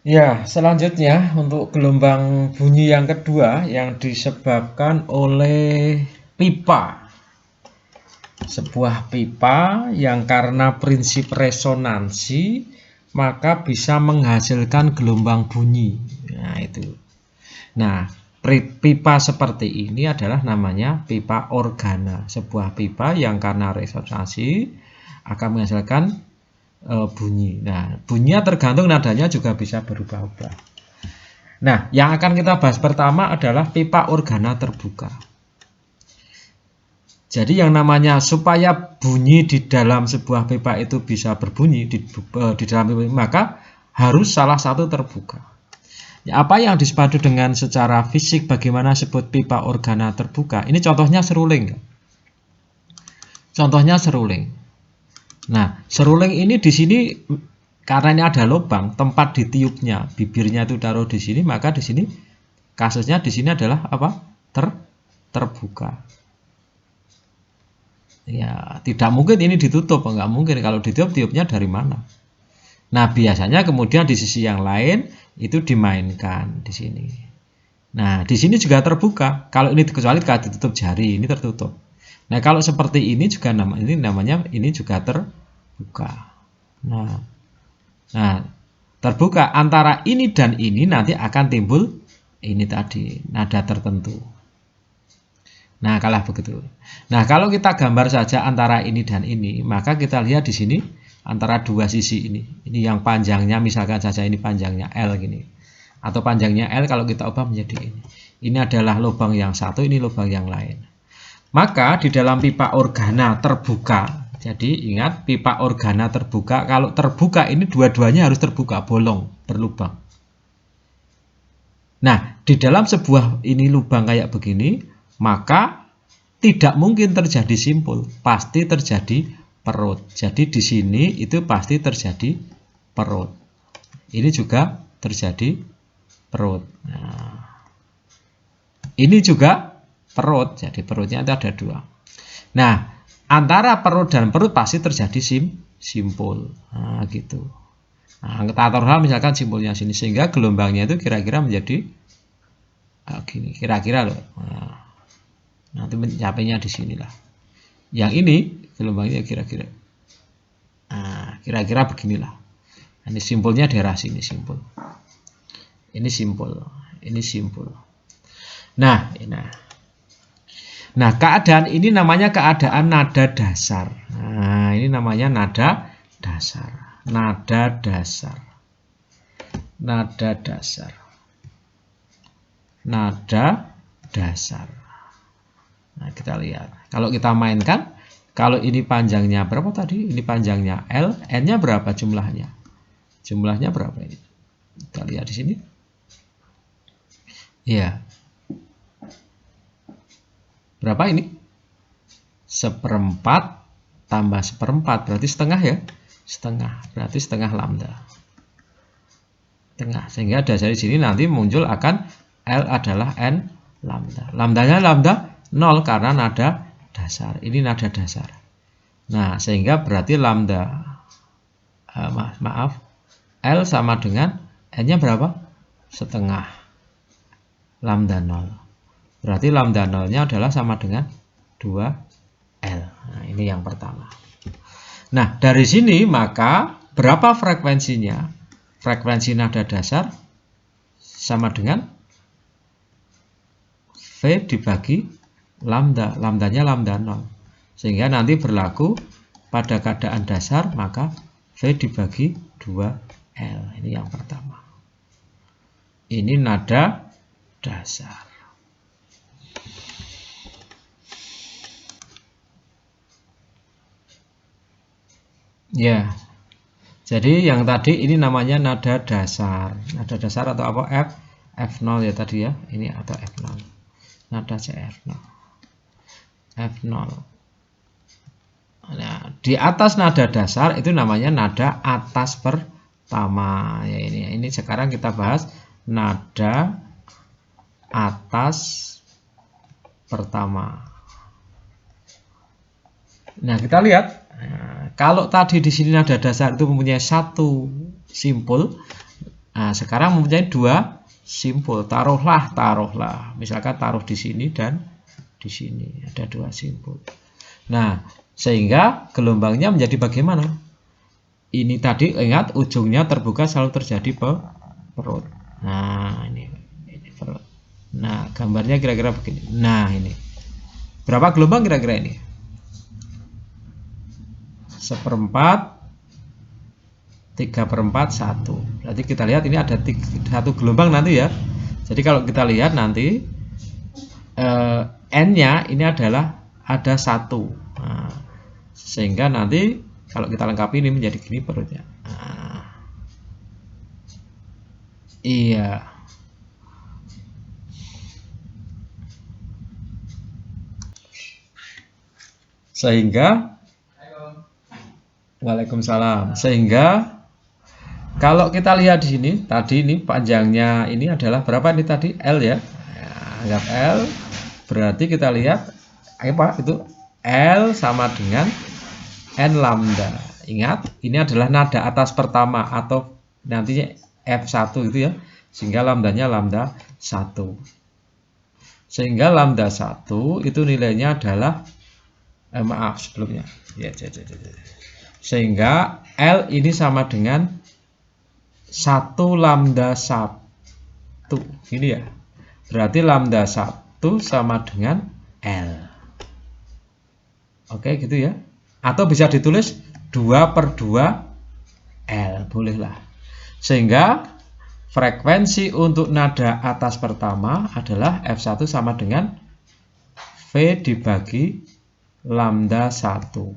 Ya, selanjutnya untuk gelombang bunyi yang kedua yang disebabkan oleh pipa. Sebuah pipa yang karena prinsip resonansi maka bisa menghasilkan gelombang bunyi. Nah, itu. Nah, pipa seperti ini adalah namanya pipa organa. Sebuah pipa yang karena resonansi akan menghasilkan bunyi. Nah, bunyinya tergantung nadanya juga bisa berubah-ubah. Nah, yang akan kita bahas pertama adalah pipa organa terbuka. Jadi yang namanya supaya bunyi di dalam sebuah pipa itu bisa berbunyi di dalam pipa, maka harus salah satu terbuka. Ya, apa yang disepadu dengan secara fisik bagaimana sebut pipa organa terbuka? Ini contohnya seruling. Contohnya seruling. Nah, seruling ini di sini karena ini ada lubang tempat ditiupnya, bibirnya itu taruh di sini, maka di sini kasusnya di sini adalah apa? Terbuka. Ya, tidak mungkin ini ditutup, enggak mungkin. Kalau ditutup, tiupnya dari mana? Nah, biasanya kemudian di sisi yang lain itu dimainkan di sini. Nah, di sini juga terbuka. Kalau ini kecuali kalau ditutup jari, ini tertutup. Nah, kalau seperti ini juga namanya ini juga terbuka. Nah, nah, terbuka antara ini dan ini nanti akan timbul ini tadi nada tertentu. Nah, kalah begitu. Nah, kalau kita gambar saja antara ini dan ini, maka kita lihat di sini antara dua sisi ini. Ini yang panjangnya misalkan saja ini panjangnya L gini. Atau panjangnya L kalau kita ubah menjadi ini. Ini adalah lubang yang satu, ini lubang yang lain. Maka di dalam pipa organa terbuka, jadi ingat pipa organa terbuka, kalau terbuka ini dua-duanya harus terbuka, bolong, berlubang. Nah, di dalam sebuah ini lubang kayak begini, maka tidak mungkin terjadi simpul, pasti terjadi perut. Jadi di sini itu pasti terjadi perut. Ini juga terjadi perut. Nah, ini juga perut, jadi perutnya itu ada dua. Nah, antara perut dan perut pasti terjadi simpul. Nah, gitu. Nah, kita taruh misalkan simpulnya sini sehingga gelombangnya itu kira-kira menjadi gini, kira-kira loh. Nah, nanti mencapainya di sinilah. Yang ini gelombangnya kira-kira. Nah, kira-kira beginilah. Ini simpulnya daerah sini simpul. Ini simpul. Ini simpul. Nah, keadaan ini namanya keadaan nada dasar. Nah, ini namanya nada dasar. Nada dasar. Nada dasar. Nada dasar. Nah, kita lihat. Kalau kita mainkan, kalau ini panjangnya berapa tadi? Ini panjangnya L, N-nya berapa jumlahnya? Jumlahnya berapa ini? Kita lihat di sini. Iya. Berapa ini? Seperempat tambah seperempat, berarti setengah ya? Setengah, berarti setengah lambda. Tengah, sehingga dari sini nanti muncul akan L adalah N lambda. Lambdanya lambda 0 karena nada dasar. Ini nada dasar. Nah, sehingga berarti lambda maaf, L sama dengan N-nya berapa? Setengah. Lambda 0. Berarti lambda 0-nya adalah sama dengan 2L. Nah, ini yang pertama. Nah, dari sini maka berapa frekuensinya? Frekuensi nada dasar sama dengan V dibagi lambda. Lambdanya lambda 0. Sehingga nanti berlaku pada keadaan dasar maka V dibagi 2L. Ini yang pertama. Ini nada dasar. Ya. Jadi yang tadi ini namanya nada dasar. Nada dasar atau apa? F0 ya tadi ya. Ini atau F0. Nada CF0. F0. Nah, di atas nada dasar itu namanya nada atas pertama. Ya ini sekarang kita bahas nada atas pertama. Nah, kita lihat. Nah, kalau tadi di sini nada dasar itu mempunyai satu simpul, Nah, sekarang mempunyai dua simpul. Taruhlah. Misalkan taruh di sini dan di sini. Ada dua simpul. Nah, sehingga gelombangnya menjadi bagaimana? Ini tadi ingat ujungnya terbuka selalu terjadi perut. Nah, ini perut. Nah, gambarnya kira-kira begini. Nah, ini. Berapa gelombang kira-kira ini? 1/4, 3/4, 1. Berarti kita lihat ini ada satu gelombang nanti ya. Jadi kalau kita lihat nanti N-nya ini adalah ada 1. Nah, sehingga nanti kalau kita lengkapi ini menjadi gini perutnya. Nah, iya. Sehingga Waalaikumsalam. Sehingga kalau kita lihat di sini, tadi ini panjangnya ini adalah berapa ini tadi? L ya. Anggap L. Berarti kita lihat apa itu? L sama dengan N lambda. Ingat, ini adalah nada atas pertama atau nantinya F1 itu ya. Sehingga lambdanya lambda 1. Sehingga lambda 1 itu nilainya adalah maaf sebelumnya. Ya. Sehingga L ini sama dengan 1 lambda 1. Ini ya. Berarti lambda 1 sama dengan L. Oke gitu ya. Atau bisa ditulis 2/2 L. Bolehlah. Sehingga frekuensi untuk nada atas pertama adalah F1 sama dengan V dibagi lambda 1.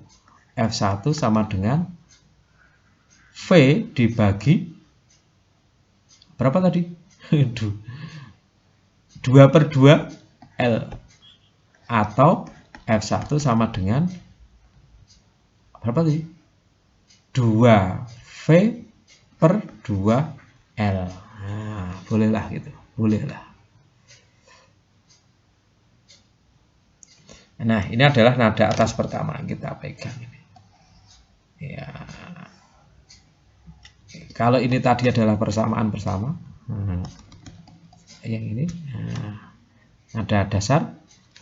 F1 sama dengan V dibagi berapa tadi? 2/2 L. Atau F1 sama dengan berapa tadi? 2V/2 L. Nah, bolehlah gitu. Bolehlah. Nah, ini adalah nada atas pertama yang kita pegang ini. Ya. Kalau ini tadi adalah persamaan bersama. Yang ini nada dasar.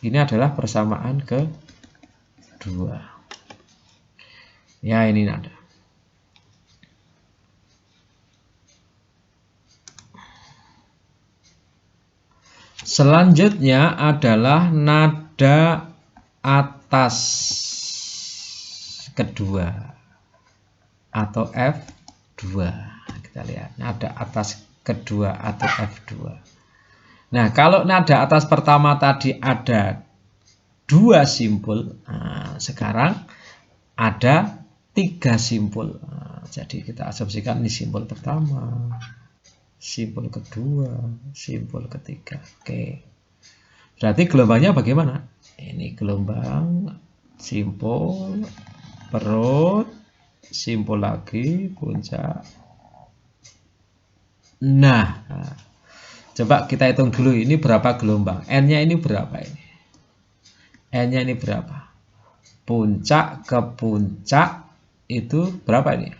Ini adalah persamaan kedua. Ya, ini nada. Selanjutnya adalah nada atas kedua atau F2. Kita lihat nada atas kedua atau F2. Nah, kalau nada atas pertama tadi ada 2 simpul, nah, sekarang ada 3 simpul. Nah, jadi kita asumsikan ini simpul pertama, simpul kedua, simpul ketiga. Oke. Berarti gelombangnya bagaimana? Ini gelombang simpul, perut, simpul lagi, puncak. Nah, coba kita hitung dulu ini berapa gelombang. N-nya ini berapa ini? N-nya ini berapa? Puncak ke puncak itu berapa ini?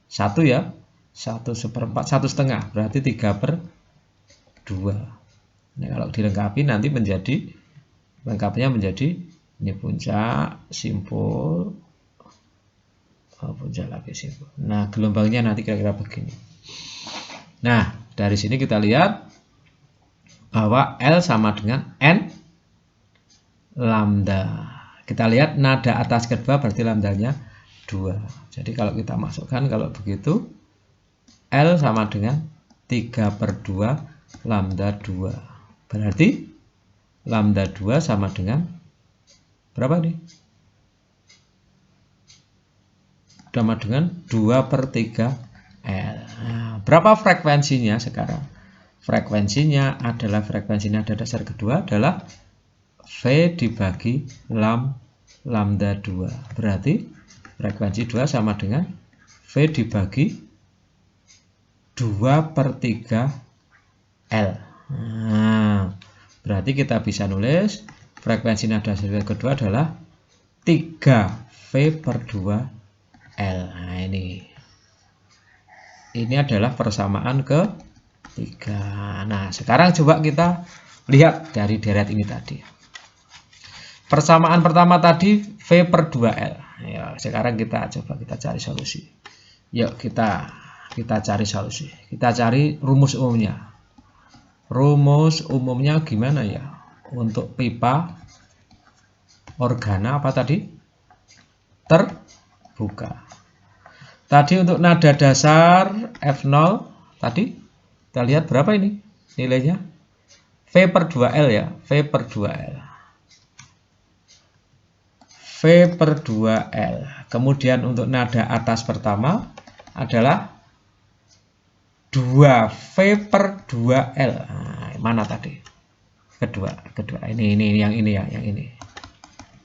1 ya? 1/4, 1/2. Berarti 3/2. Nah, kalau dilengkapi nanti menjadi lengkapnya menjadi ini puncak, simpul, puncak lagi simpul. Nah, gelombangnya nanti kira-kira begini. Nah, dari sini kita lihat bahwa L sama dengan N lambda. Kita lihat nada atas kedua berarti lambdanya 2. Jadi kalau kita masukkan kalau begitu L sama dengan 3/2 lambda 2. Berarti lambda 2 sama dengan berapa nih? Sama dengan 2/3 L. Nah, berapa frekuensinya sekarang? Frekuensinya adalah frekuensi nada dasar kedua adalah V dibagi lambda 2. Berarti frekuensi 2 sama dengan V dibagi 2/3 L. Nah, berarti kita bisa nulis frekuensi nada dasar kedua adalah 3V/2 L. Nah, ini Ini adalah persamaan ketiga. Nah, sekarang coba kita lihat dari deret ini tadi. Persamaan pertama tadi V per 2L. Ya, sekarang kita coba cari solusi. Yuk kita cari solusi. Kita cari rumus umumnya. Rumus umumnya gimana ya? Untuk pipa organa apa tadi? Terbuka. Tadi untuk nada dasar F0 tadi kita lihat berapa ini nilainya? V per 2L ya, V per 2L. V per 2L. Kemudian untuk nada atas pertama adalah 2V per 2L. Nah, mana tadi? Kedua ini yang ini ya, yang ini.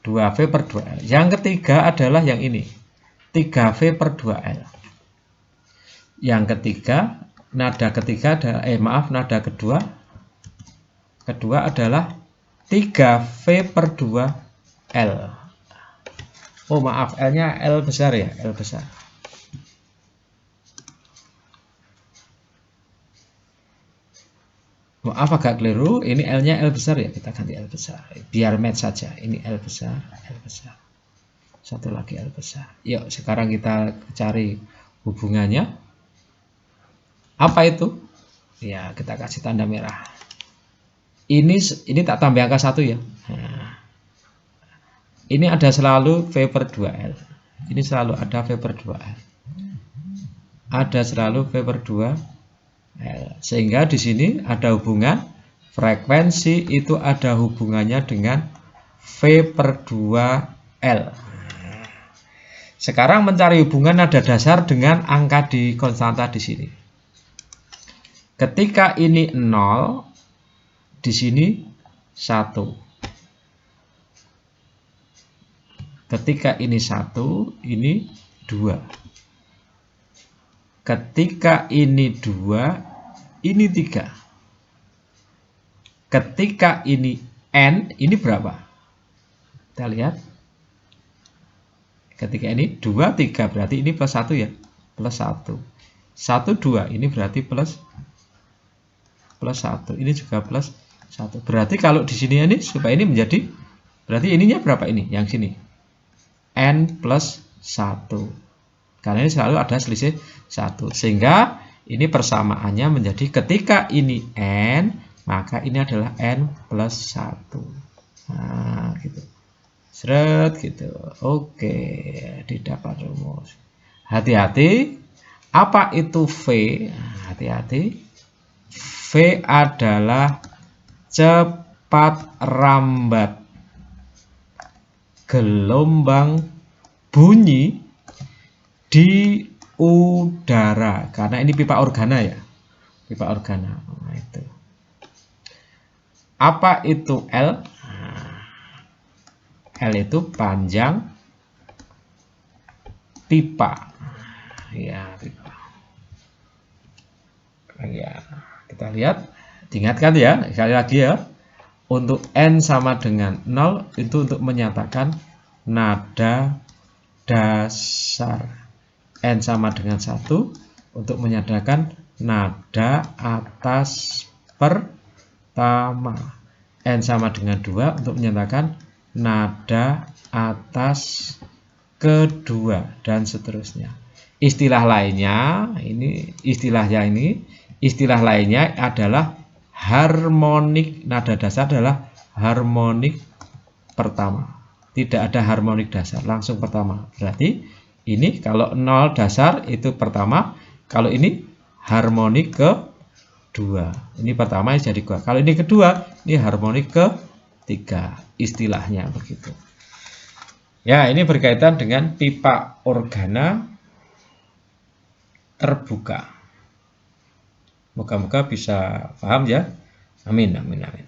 2V per 2L. Yang ketiga adalah yang ini. 3V per 2L. Yang ketiga, nada ketiga ada nada kedua adalah 3V per 2L. Oh maaf, L-nya L besar ya, L besar. Maaf agak keliru, ini L-nya L besar ya, kita ganti L besar. Biar match saja, ini L besar, L besar. Satu lagi L besar. Yuk sekarang kita cari hubungannya. Apa itu? Ya kita kasih tanda merah. Ini tak tambah angka 1 ya. Nah, ini ada selalu V per 2L. Ini selalu ada V per 2L. Ada selalu V per 2L. Sehingga di sini ada hubungan frekuensi itu ada hubungannya dengan V per 2L. Sekarang mencari hubungan nada dasar dengan angka di konstanta di sini. Ketika ini 0, di sini 1. Ketika ini 1, ini 2. Ketika ini 2, ini 3. Ketika ini N, ini berapa? Kita lihat. Ketika ini 2, 3 berarti ini plus 1 ya. Plus 1. 1, 2 ini berarti plus 1. Ini juga plus 1. Berarti kalau di sini ini supaya ini menjadi berarti ininya berapa ini? Yang sini. N plus 1. Karena ini selalu ada selisih 1. Sehingga ini persamaannya menjadi ketika ini N, maka ini adalah N plus 1. Nah, gitu. Seret gitu. Oke, didapat rumus. Hati-hati. Apa itu V? Hati-hati. V adalah cepat rambat gelombang bunyi di udara. Karena ini pipa organa ya. Pipa organa. Nah, itu. Apa itu L? L itu panjang pipa. Ya, pipa. Ya, kita lihat, diingatkan ya, sekali lagi ya. Untuk N sama dengan 0 itu untuk menyatakan nada dasar. N sama dengan 1 untuk menyatakan nada atas pertama. N sama dengan 2 untuk menyatakan nada atas kedua dan seterusnya. Istilah lainnya adalah harmonik. Nada dasar adalah harmonik pertama. Tidak ada harmonik dasar, langsung pertama. Berarti ini kalau 0 dasar itu pertama, kalau ini harmonik kedua. Ini pertama jadi kedua. Kalau ini kedua, ini harmonik ketiga. Istilahnya begitu. Ya, ini berkaitan dengan pipa organa terbuka. Moga-moga bisa paham ya. Amin, amin, amin.